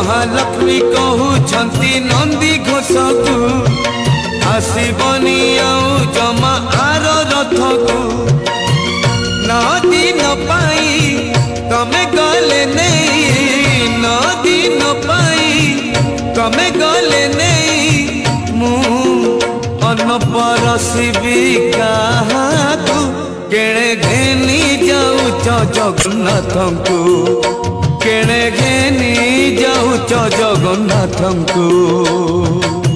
महालक्ष्मी कहउछंती नंदी घोष को आसबनी आउ जमा आर रथ को नदी न पाई तमे गले नहीं नदी न पाई तमे गले नहीं मु अनपरसिबी काहाकू केणे घेनी जाऊच जगन्नाथ को केणे घेनी जाऊच जगन्नाथ को।